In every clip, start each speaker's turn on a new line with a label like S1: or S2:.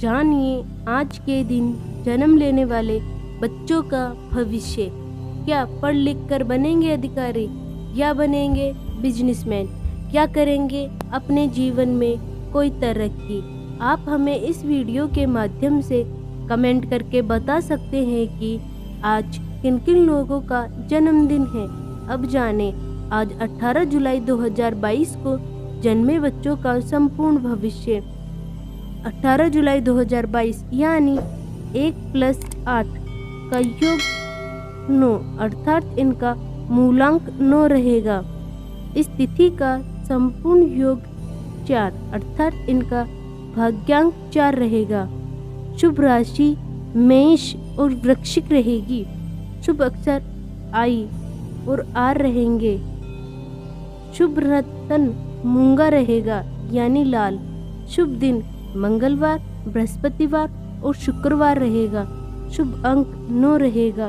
S1: जानिए आज के दिन जन्म लेने वाले बच्चों का भविष्य। क्या पढ़ लिख कर बनेंगे अधिकारी या बनेंगे बिजनेसमैन? क्या करेंगे अपने जीवन में कोई तरक्की? आप हमें इस वीडियो के माध्यम से कमेंट करके बता सकते हैं कि आज किन किन लोगों का जन्मदिन है। अब जाने आज 18 जुलाई 2022 को जन्मे बच्चों का संपूर्ण भविष्य। 18 जुलाई 2022 यानी 1+8 का योग 9 अर्थात इनका मूलांक 9 रहेगा। इस तिथि का संपूर्ण योग 4 अर्थात इनका भाग्यांक 4 रहेगा। शुभ राशि मेष और वृश्चिक रहेगी। शुभ अक्षर आई और आर रहेंगे। शुभ रत्न मूंगा रहेगा यानी लाल। शुभ दिन मंगलवार, बृहस्पतिवार और शुक्रवार रहेगा। शुभ अंक 9 रहेगा।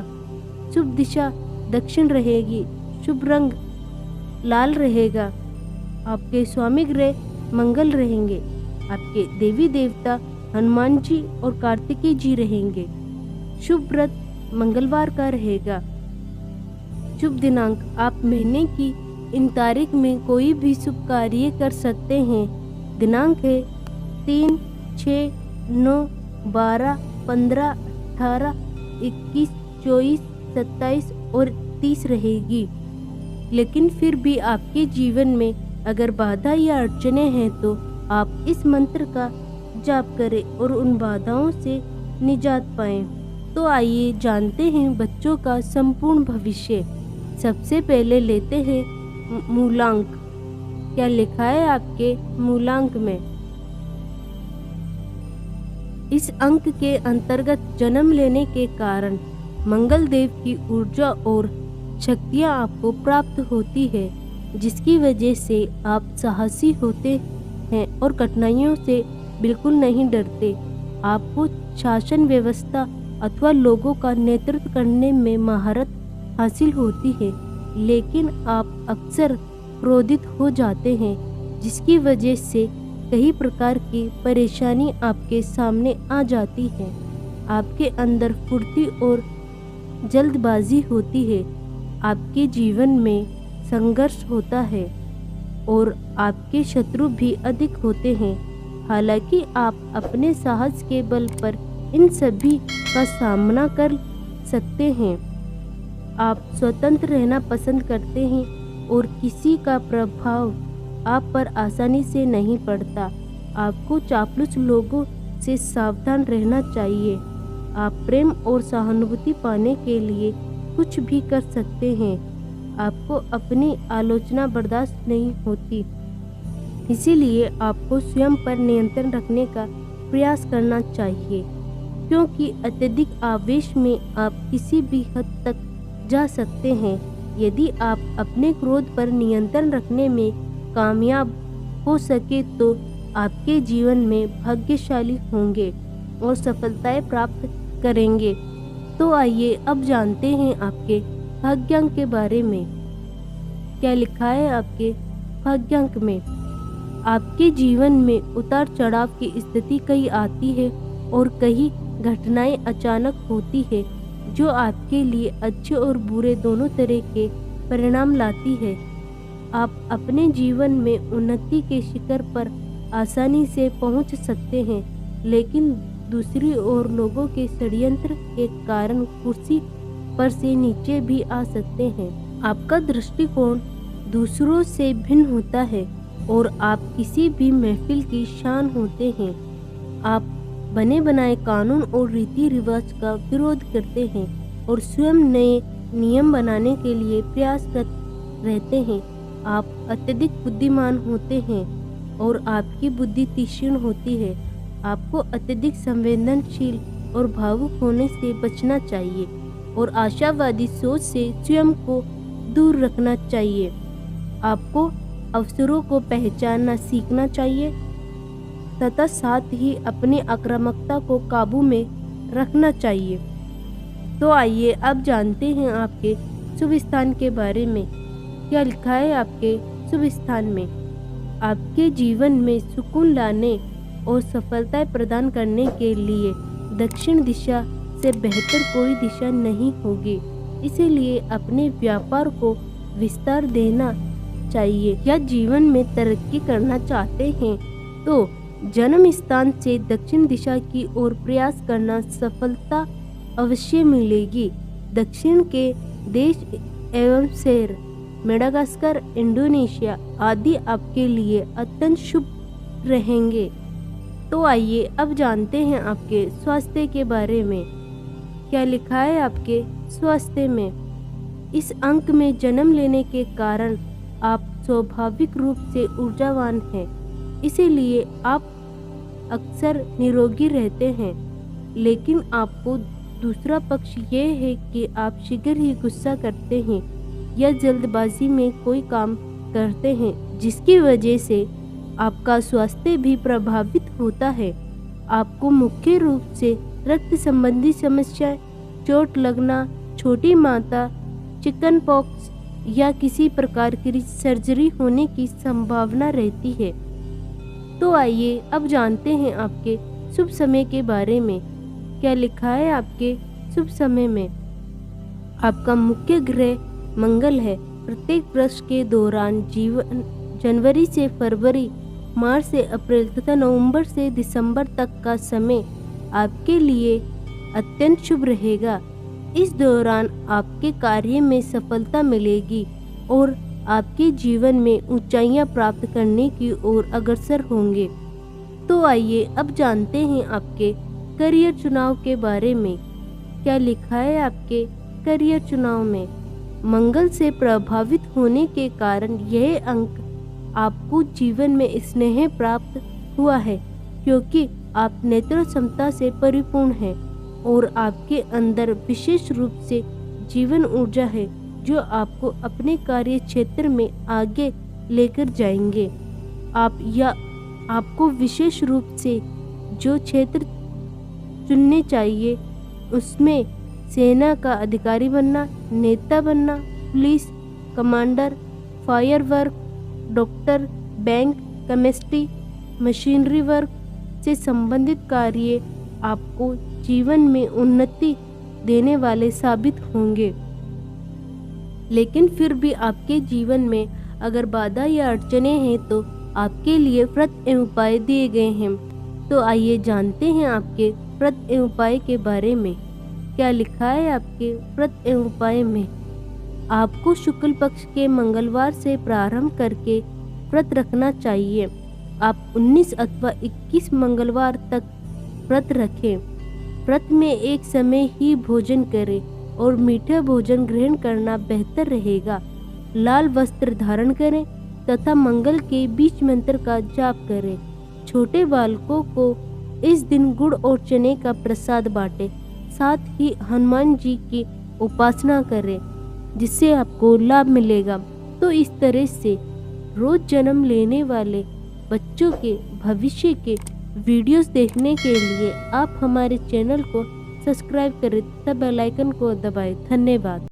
S1: शुभ दिशा दक्षिण रहेगी। शुभ रंग लाल रहेगा। आपके स्वामी ग्रह मंगल रहेंगे। आपके देवी देवता हनुमान जी और कार्तिकेय जी रहेंगे। शुभ व्रत मंगलवार का रहेगा। शुभ दिनांक आप महीने की इन तारीख में कोई भी शुभ कार्य कर सकते हैं। दिनांक है 3, 6, 9, 12, 15, 18, 21, 24, 27 और 30 रहेगी। लेकिन फिर भी आपके जीवन में अगर बाधा या अड़चने हैं तो आप इस मंत्र का जाप करें और उन बाधाओं से निजात पाएं। तो आइए जानते हैं बच्चों का संपूर्ण भविष्य। सबसे पहले लेते हैं मूलांक। क्या लिखा है आपके मूलांक में? इस अंक के अंतर्गत जन्म लेने के कारण मंगल देव की ऊर्जा और शक्तियाँ आपको प्राप्त होती है, जिसकी वजह से आप साहसी होते हैं और कठिनाइयों से बिल्कुल नहीं डरते। आपको शासन व्यवस्था अथवा लोगों का नेतृत्व करने में महारत हासिल होती है, लेकिन आप अक्सर क्रोधित हो जाते हैं, जिसकी वजह से कई प्रकार की परेशानी आपके सामने आ जाती है। आपके अंदर फुर्ती और जल्दबाजी होती है। आपके जीवन में संघर्ष होता है और आपके शत्रु भी अधिक होते हैं। हालांकि आप अपने साहस के बल पर इन सभी का सामना कर सकते हैं। आप स्वतंत्र रहना पसंद करते हैं और किसी का प्रभाव आप पर आसानी से नहीं पड़ता। आपको चापलूस लोगों से सावधान रहना चाहिए। आप प्रेम और सहानुभूति पाने के लिए कुछ भी कर सकते हैं। आपको अपनी आलोचना बर्दाश्त नहीं होती, इसीलिए आपको स्वयं पर नियंत्रण रखने का प्रयास करना चाहिए, क्योंकि अत्यधिक आवेश में आप किसी भी हद तक जा सकते हैं। यदि आप अपने क्रोध पर नियंत्रण रखने में कामयाब हो सके तो आपके जीवन में भाग्यशाली होंगे और सफलताएं प्राप्त करेंगे। तो आइए अब जानते हैं आपके भाग्यांक के बारे में। क्या लिखा है आपके भाग्यांक में? आपके जीवन में उतार चढ़ाव की स्थिति कहीं आती है और कई घटनाएं अचानक होती है, जो आपके लिए अच्छे और बुरे दोनों तरह के परिणाम लाती है। आप अपने जीवन में उन्नति के शिखर पर आसानी से पहुंच सकते हैं, लेकिन दूसरी ओर लोगों के षड्यंत्र के कारण कुर्सी पर से नीचे भी आ सकते हैं। आपका दृष्टिकोण दूसरों से भिन्न होता है और आप किसी भी महफिल की शान होते हैं। आप बने बनाए कानून और रीति रिवाज का विरोध करते हैं और स्वयं नए नियम बनाने के लिए प्रयासरत रहते हैं। आप अत्यधिक बुद्धिमान होते हैं और आपकी बुद्धि तीक्ष्ण होती है। आपको अत्यधिक संवेदनशील और भावुक होने से बचना चाहिए और आशावादी सोच से स्वयं को दूर रखना चाहिए। आपको अवसरों को पहचानना सीखना चाहिए तथा साथ ही अपनी आक्रामकता को काबू में रखना चाहिए। तो आइए अब जानते हैं आपके शुभ स्थान के बारे में। क्या लिखा है आपके शुभ स्थान में? आपके जीवन में सुकून लाने और सफलताएं प्रदान करने के लिए दक्षिण दिशा से बेहतर कोई दिशा नहीं होगी। इसीलिए अपने व्यापार को विस्तार देना चाहिए या जीवन में तरक्की करना चाहते हैं तो जन्म स्थान से दक्षिण दिशा की ओर प्रयास करना सफलता अवश्य मिलेगी। दक्षिण के देश एवं शहर मेडागास्कर, इंडोनेशिया आदि आपके लिए अत्यंत शुभ रहेंगे। तो आइए अब जानते हैं आपके स्वास्थ्य के बारे में। क्या लिखा है आपके स्वास्थ्य में? इस अंक में जन्म लेने के कारण आप स्वाभाविक रूप से ऊर्जावान हैं, इसीलिए आप अक्सर निरोगी रहते हैं। लेकिन आपको दूसरा पक्ष ये है कि आप शीघ्र ही गुस्सा करते हैं या जल्दबाजी में कोई काम करते हैं, जिसकी वजह से आपका स्वास्थ्य भी प्रभावित होता है। आपको मुख्य रूप से रक्त संबंधी समस्याएं, चोट लगना, छोटी माता, चिकन पॉक्स या किसी प्रकार की सर्जरी होने की संभावना रहती है। तो आइए अब जानते हैं आपके शुभ समय के बारे में। क्या लिखा है आपके शुभ समय में? आपका मुख्य ग्रह मंगल है। प्रत्येक वर्ष के दौरान जनवरी से फरवरी, मार्च से अप्रैल तथा नवंबर से दिसंबर तक का समय आपके लिए अत्यंत शुभ रहेगा। इस दौरान आपके कार्य में सफलता मिलेगी और आपके जीवन में ऊंचाइयां प्राप्त करने की ओर अग्रसर होंगे। तो आइए अब जानते हैं आपके करियर चुनाव के बारे में। क्या लिखा है आपके करियर चुनाव में? मंगल से प्रभावित होने के कारण यह अंक आपको जीवन में स्नेह प्राप्त हुआ है, क्योंकि आप नेत्र क्षमता से परिपूर्ण हैं और आपके अंदर विशेष रूप से जीवन ऊर्जा है जो आपको अपने कार्य क्षेत्र में आगे लेकर जाएंगे। आपको विशेष रूप से जो क्षेत्र चुनने चाहिए उसमें सेना का अधिकारी बनना, नेता बनना, police, commander, fire work, doctor, bank, chemistry, machinery work से संबंधित कार्य आपको जीवन में उन्नति देने वाले साबित होंगे। लेकिन फिर भी आपके जीवन में अगर बाधा या अड़चने हैं तो आपके लिए व्रत एवं उपाय दिए गए हैं। तो आइए जानते हैं आपके व्रत एवं उपाय के बारे में। क्या लिखा है आपके व्रत एवं उपाय में? आपको शुक्ल पक्ष के मंगलवार से प्रारंभ करके व्रत रखना चाहिए। आप 19 अथवा 21 मंगलवार तक व्रत रखें। व्रत में एक समय ही भोजन करें और मीठा भोजन ग्रहण करना बेहतर रहेगा। लाल वस्त्र धारण करें तथा मंगल के बीज मंत्र का जाप करें। छोटे बालकों को इस दिन गुड़ और चने का प्रसाद बांटें। साथ ही हनुमान जी की उपासना करें, जिससे आपको लाभ मिलेगा। तो इस तरह से रोज जन्म लेने वाले बच्चों के भविष्य के वीडियोस देखने के लिए आप हमारे चैनल को सब्सक्राइब करें तथा बेल आइकन को दबाएं। धन्यवाद।